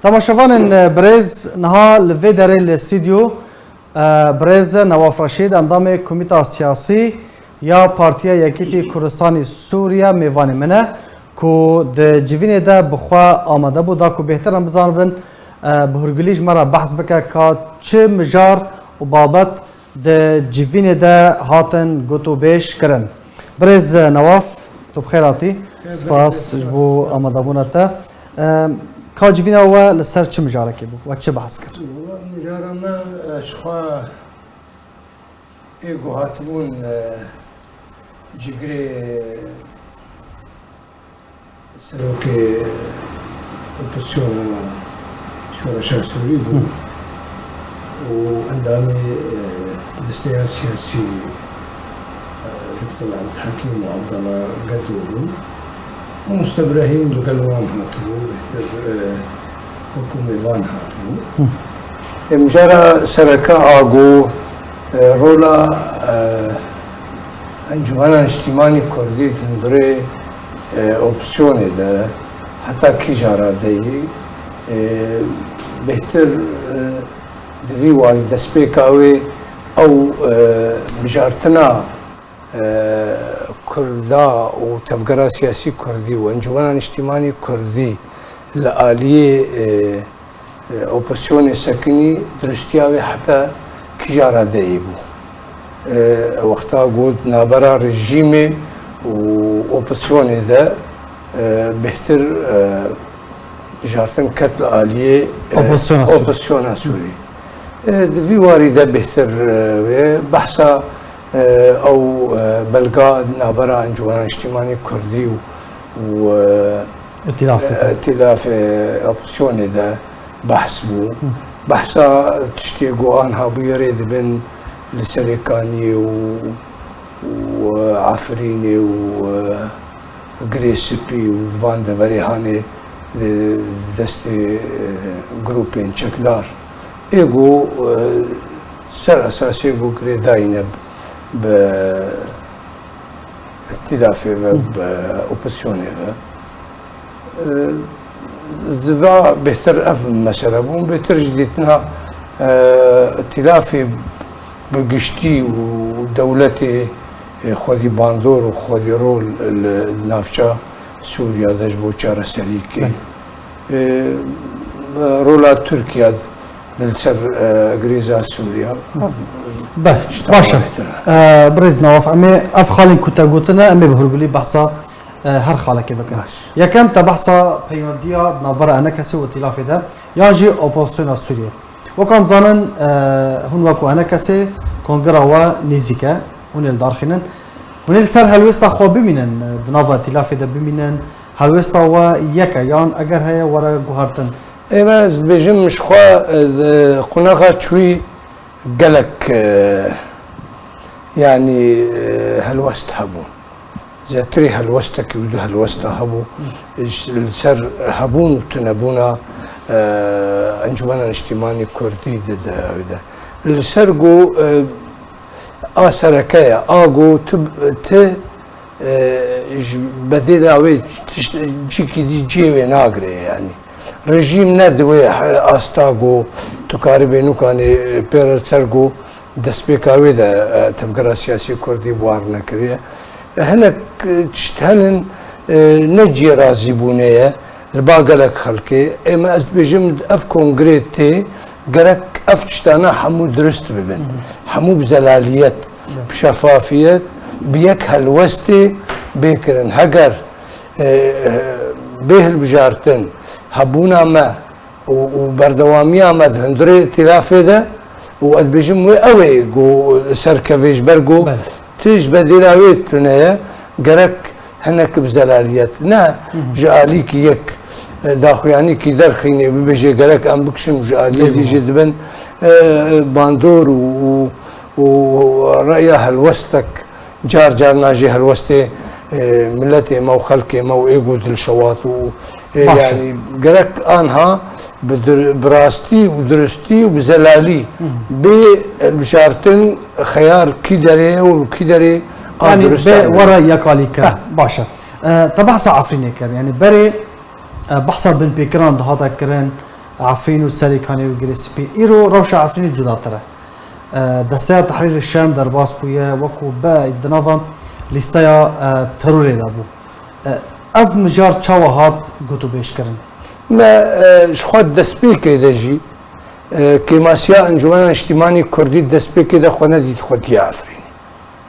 تماشاوان برز نها لفيدر الاستوديو برز نواف رشید اندام کمیته سیاسی یا پارتیا یکیتی کردستان سوریا میوانی منه کو د جوین ده بخوا آماده بود کو بهترم بزنن بهرگلیش مرا بحث بکه که چه مجار و بابت د جوین ده هاتن گوتو بیش کرن برز نواف تو بخیراتی سپاس بو آماده بونتا که جوین او لسر چه مجاره که بود و چه بحث کرد مجاره ما اشخوا ایگو هاتبون جگری سروکی اپوزیسیون شورش سوری بود و اندام دسته سیاسی دکتر عبدالحکیم و عبدالله قدو بود و مستبرهیم لقلوان هاتبو بهتر حکومیوان هاتبو مجرى سركا آگو رولا انجمن اجتماعی کردی هندره اپسیونه ده حتی کی جارا دی بهتر دوی واری دست پیکاوی او بجارتنا کردا و تفکر سیاسی کردی و انجمن اجتماعی کردی لآلیه اپوزیسیون سکنی درستیاوی حتی کجارا دی بو وقتا گود نابرا رژیم و اپوزیسیون ده بهتر بجارتن کتل آلیه اپوزیسیون سوری دوی واری ده بهتر بحثا او بلغا نابرا انجمن اجتماعی کردی و ائتلاف اپوزیسیون ده بحث بو بحثا تشتيقو آنها بيريد بن لسريكاني وعفريني وغريسبي وفان دفريهاني دستي جروبين شكلار ايقو سر اساسي بو قريداين باتلاف بأوبسيوني دفاع بهتر أفهم مثلا بون بهتر جديتنا ائتلافي بقشتي ودولتي خودي باندور وخودي رول النافشة سوريا دجبو چارة سليكي رولا تركيا دلسر غريزا سوريا باشا برز نواف امي اف خالين كتا قوتنا امي بهرقلي بحصا هر خالك بكن يا كم تبحثا بيونديا نظر انا كسي وائتلاف ده ياجي اوبوزيسيون سوريا وكان زانن هون وكو انا كسي كونغرا و نيزيكا هون الدارخنن هون السر هلوستا خو بمينن دناف ائتلاف ده بمينن هلوستا و يكا يان اگر هي ورا غهرتن ايما بجم مش خو قناغا شوي قالك يعني هلوست هبون زاتري هلوستك ودو هلوستا هبو السر هبون تنبونا انجمن اجتماعي كردي ده السر جو سركايا اغو ت بديلا وي جيكي دي جيوي ناغري يعني رژیم ندوی استاگو تو کاری بینو کانی پر سرگو دست بکاوی ده تفکر سیاسی کردی بوار نکریه هنک چتهن نجی رازی بونه لباقلك خلقي اما از بجم اف كونغريتي قرك اف چتانا حمو درست ببن حمو بزلاليات بشفافيات بيك هلوستي بيكرن هجر به البجارتن هبونا ما وبردواميا ما هندري ائتلاف ده واد بجم قوي جو سركفيش برجو تيج بديلاويت تنايا قرك هناك بزلاليات نا جاليك يك داخل يعني كي درخيني بيجي قالك ام بكشم جاليه دي جدبن باندور ورأيها هلوستك جار ناجي هلوستي ملتي مو خلقي مو ايجود الشواط يعني قالك انها براستي ودرستي وبزلالي بشارتن خيار كيدري والكيدري يعني ورا يقاليك باشا تبحث عفريني كر يعني بري بحث بن بيكران دهاتا كرن عفرین و سریکانی و گریسپی ایرو روش عفرین جدا تره دسته تحریر الشام در باس بویه وکو با دنافم لیستایا تروری دا بو اف مجار چاوه هات گوتو بیش کرن ما شخوات دسپیکی دا جی كيماسيا انجمن اجتماعي كردي دسبيكي دا خونا دي خوتي عفرين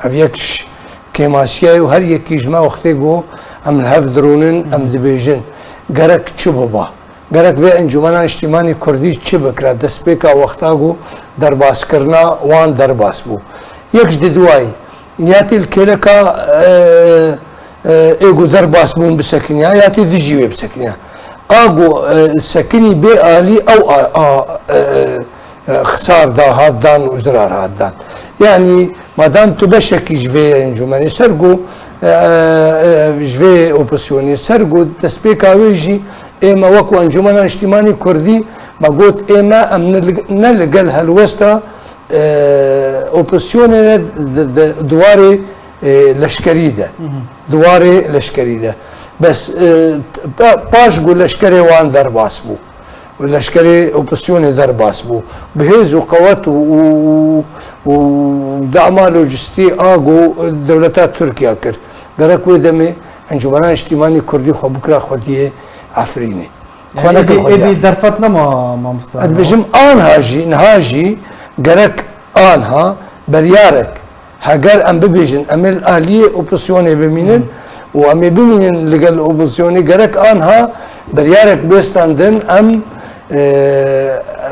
اف يكش كيماسيا وهر يكي جما وقتي جو ام الهف درونن ام دبيجن غرك تشبوبا غرك في انجمن اجتماعي كردي تشبكرا دسبيكا وقتا جو درباس کرنا وان درباس بو يكش دواي ياتي الكيلكا ايجو درباس بو بسكنيا ياتي دجيوي بسكنيا اگو سکنی به عالی او خسار دا هادان و زرار هادان یعنی مادام تو بشکی جوی انجمنی سرگو جوی اپوزیونی سرگو دسپیکاوی جی اما وکو انجمن اجتماعی کردی ما گوت اما ام نلقل هلوستا اپوزیونی دواری لشکری ده دواری لشکری ده بس باش قول لشكري وان درباس بو واللشكري اوبسيوني درباس بو بهيز وقوات ودعم لوجستي اغو دولتات تركيا كر قالك ويدمي انجمن اجتماعي كردي خو بكره خديه عفريني ادي درفتنا ما مستوى بجم انهاجي نهاجي قالك انها بريارك هاجر ام ببيجن امل اليه اوبسيوني بمينن و امی ببینین لگل اپوزیونی گرک آنها بریارک بستاندن ام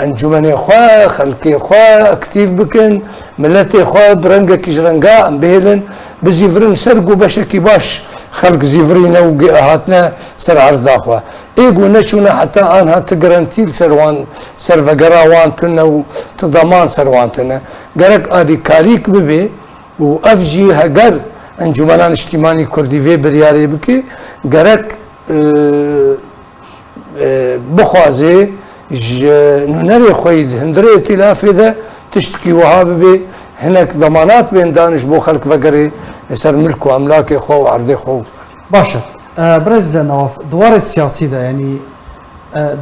انجمنی خواه خلقی خواه اکتیف بکن ملتی خواه برنگا کجرنگا ام بهلن بزیفرن سرگو بشکی باش خلق زیفرین و هاتنا سر عرضا خواه ایگو نچونه حتی آنها تگرانتیل سروان سر وگرا وانتونه و تضامان سروانتونه گرک آدی کاریک ببی و افجی هگر انجمن اجتماعی کردی وی بریاری بکی گرک بخوازه نونری خوید هندره ائتلافی ده تشتکی وهاب بی هناك ضمانات بين دانش بو خلق وگری سر ملك و املاک خو و عرض خو باشه برز نواف دوار السياسي ده يعني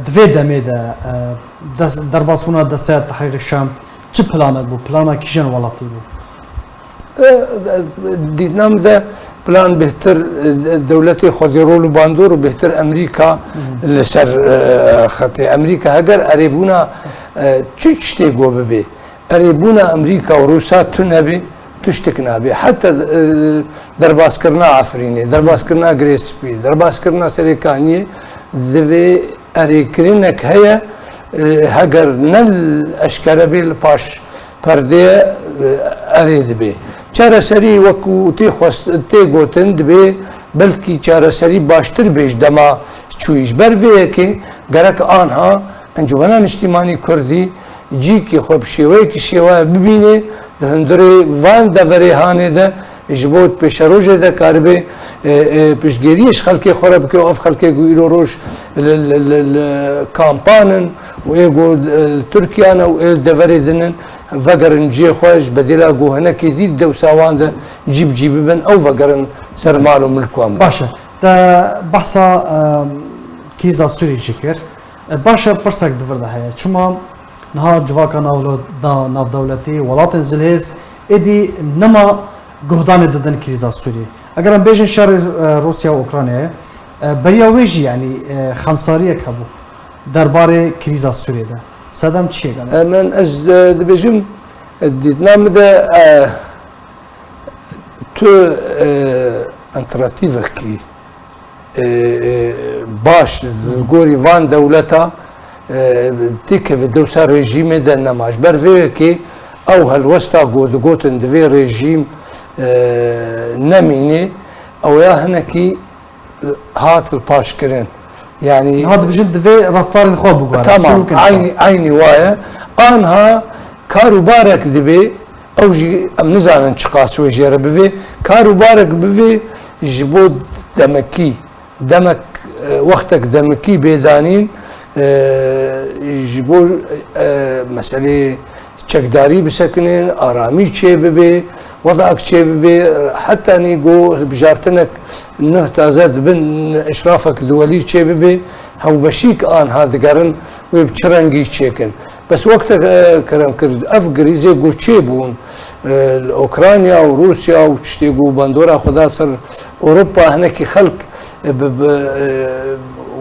دوی دمه ده درباسونا دسته تحریر الشام چه پلانه بو پلانه کیشن ولاتی بو دیدنام ده پلان بهتر دولتی خودی رول باندور و بهتر امریکا لسر خطی امریکا اگر عربونا چی گو ببی عربونا امریکا و روسا تو نبی تشتک نبی حتی درباس کرنا عفرینی درباس کرنا گریسپی درباس کرنا سریکانی دوی عریکرینک هیا اگر نل اشکره بیل پاش پرده ارید بی چاره سری وکو تی گوتن دبی بلکی چاره سری باشتر بیش دما چویش بر ویه که گرک آنها انجمن اجتماعی کردی جی که خوب شیوه که شیوه ببینه ده هندره وان دوره هانه ده جبوت پیش روژه ده کاربه پیشگیریش خلقی خورب که اف خلقی گو ایرو روش کامپانن و ایگو ترکیان و ایل دوره دنن وگرن جی خوش بدیلا گو هنکی دید دو ساوان ده جیب بن او وگرن سرمال و ملکو هم باشه ده بحثا کیزا سوری شکر باشه پرسک دور ده هیا چما نها جواکا ناو دولتی ولاتن زلهز ادی نما گهدان دادن کریزا سوری اگر هم بیشن شهر روسیا و اوکراینیا بریا ویجی یعنی خمساریه کبو درباره کریزا سوری ده صدام چیه گنه؟ من از دبیجم دیدنام ده تو انتراتیوه کی باش گوری وان دولتا تیکه و دوسا رژیم ده نماش بر ویه که او هلوستا گوتن دوی رژیم نمینه او یا هنکی هات الپاش کرن يعني هذا بجد في رفتار الخوب وقال تمام عيني وايا انها كارو بارك دبي او جي ام نزان انشقاس ويجي ربي كارو بارك بفي جبود دمك وقتك دمكي بيدانين جبور مسألة چەکداری بسەکنێن ئارامی چێ ببێ وەضعک چێ ببێ حتا نیگۆ بژارتنێک نه تازە دبن ئشرافێک دووەلی چێ ببێ هەوبەشیک ئانها دەگەڕن وێ چ ڕەنگی چێکن بەس وەختە کەرم کرد ئەف گریزێ گۆ چێ بوون ئۆکرانیا و رووسیا و شتێک و بەندۆرا خدا سەر ئۆروپا هەنێکی خەڵک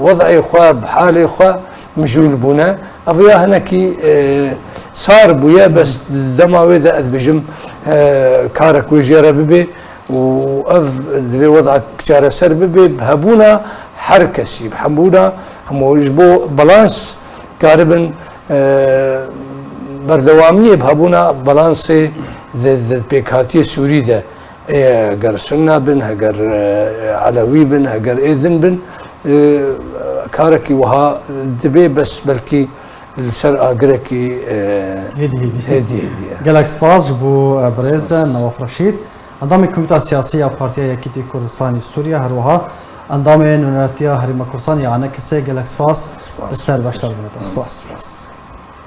وەضعی خوا بحالێ خوا مژول بوونە ئەڤیا هەنێکی سار بووە بەس دەماوێدا ئەدبژم کارێک وێژێرە ببێ و ئەف دوێ وەضع چارەسەر ببێ هەبوونە هەر کەسی هەبوونە هەموویش بۆ بەلانس کاربن بەردەوامیە هەبوونە بەلانسێ پێکهاتیە سووریدا هەگەر سننا بن هەگەر عەلەوی بن هەگەر ئێدن بن کارێکی وها دەبێ بەس بەلکی لەسەر ئاگرێکی هێدی gelek spas ji bo birêze Nawaf Reşîd endamê Komîta Siyasî ya Partiya Yekîtî Kurdistanê Sûriye her wiha endamê nûneretiya Herêma Kurdistanê ya Anekesê gelek spas li ser beşdar bûne. Spas.